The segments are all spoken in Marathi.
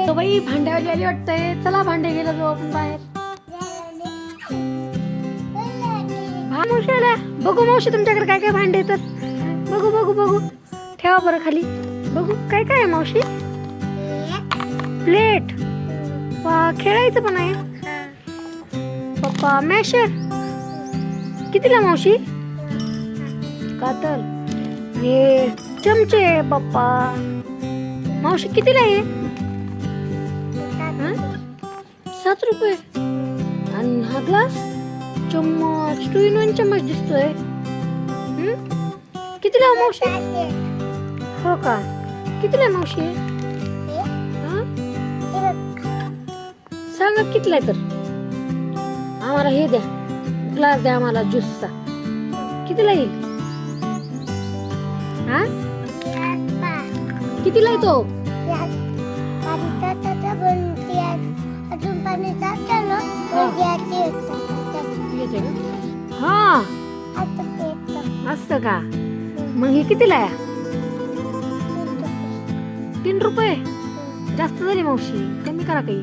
तो बाई भांड्यावर आली वाटतंय. चला भांडे गेलो जाऊ आपण बाहेर. मावशी आल्या. बघू मावशी तुमच्याकडे काय काय भांडे येतात. बघू बघू बघू. ठेवा बरं खाली. बघू काय काय आहे मावशी. प्लेट. वा खेळायचं पण आहे. पप्पा मॅशर कितीला मावशी. कातल. हे चमचे पप्पा. मावशी कितीला आहे. 7 रुपये. आणि हा ग्लास चम्मच 2 in 1 चम्मच दिसतोय. कितीला आहे मावशी. हो का कितीला आहे मावशी. सांगा कितीला आहे तर. आम्हाला हे द्या ग्लास द्या आम्हाला ज्यूसचा. कितीला येईल. हा कितीला आहे तो. हा असं का. मग हे कितीला आहे. 3 रुपये. जास्त झाली मावशी कमी करा काही.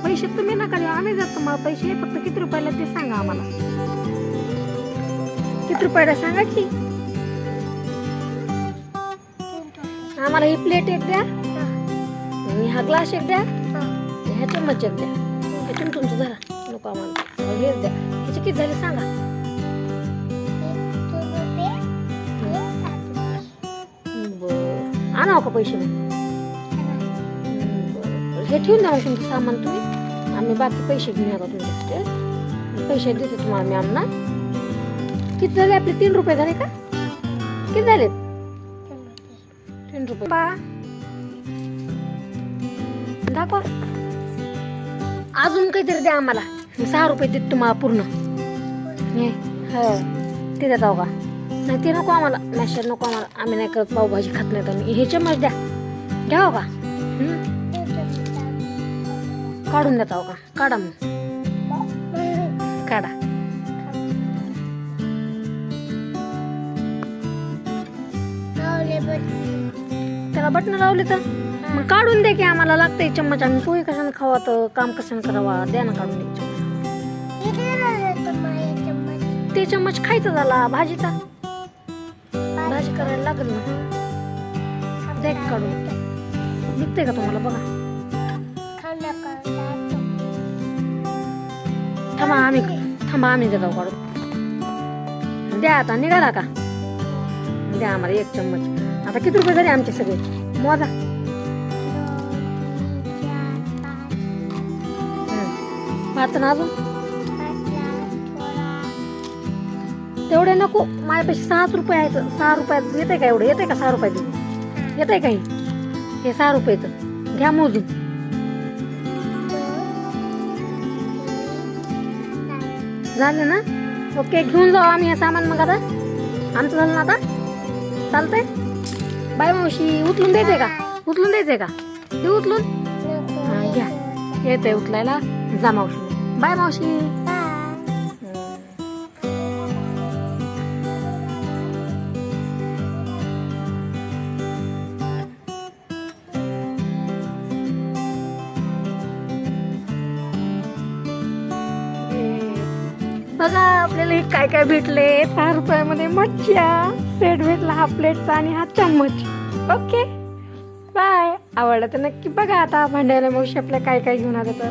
पैसे तुम्ही नका देऊ आम्ही जातो. मला पैसे फक्त किती रुपयाला ते सांगा आम्हाला. किती रुपयाला सांगा की. आम्हाला ही प्लेट एक द्या. आणि हा ग्लास एक द्या. ह्या चम्मच एक द्या. ह्यातून तुमचं धरा नको आम्हाला. हेच द्या. ह्याचे किती झाले सांगा. बरं आणावं का पैसे मग. हे ठेवून द्या मग तुमचं सामान तुम्ही. आम्ही बाकी पैसे घेऊन येतो तुमच्याकडे. पैसे देते तुम्हाला मी आम्हाला. किती झाले आपले. 3 रुपये झाले का. किती झाले. 3 रुपये. दाखवा अजून काहीतरी द्या आम्हाला. 6 रुपये देत तुम्हाला पूर्ण. ते देत का. नाही ते नको आम्हाला. मॅशर नको आम्हाला. आम्ही नाही करत पावभाजी खात नाही. तर हे चम्मच द्या. घ्याव का. काढून देता का. काढा मग काढा. त्याला बटन लावले तर मग काढून दे की. आम्हाला लागतंय चम्मच. आम्ही पोहे कशाने खावा तर काम कशाने करावा. द्या ना काढून दे. ते चम्मच खायचा झाला भाजीचा. भाजी करायला लागल ना. द्या काढून. निघते का तुम्हाला बघा. थांबा आम्ही देतो काढून. द्या आता निघाला का. द्या आम्हाला 1 चम्मच. आता किती रुपये झाले आमचे सगळे मोजा. भात ना अजून तेवढे नको. माझ्यापेक्षा 6 रुपये आहेत. 6 रुपयात येते का एवढं. येते का 6 रुपयात येते का. हे 6 रुपये तर घ्या मोजून. झालं ना. ओके घेऊन जाऊ आम्ही हे सामान. मग आता आमचं झालं ना आता. चालतंय. बाय मावशी. उचलून द्यायचंय का. उचलून द्यायचंय का. ते उचलून घ्या. येते उचलायला. जा मावशी. बाय मावशी. बघा आपल्याला हे काय काय भेटले. 6 रुपयामध्ये मच्छ्या सेट भेटला. हा प्लेटचा आणि हा चम्मच. Okay bye. आवडलं तर नक्की बघा आता भांड्याला मावशी आपल्या काय काय घेऊन आलं तर.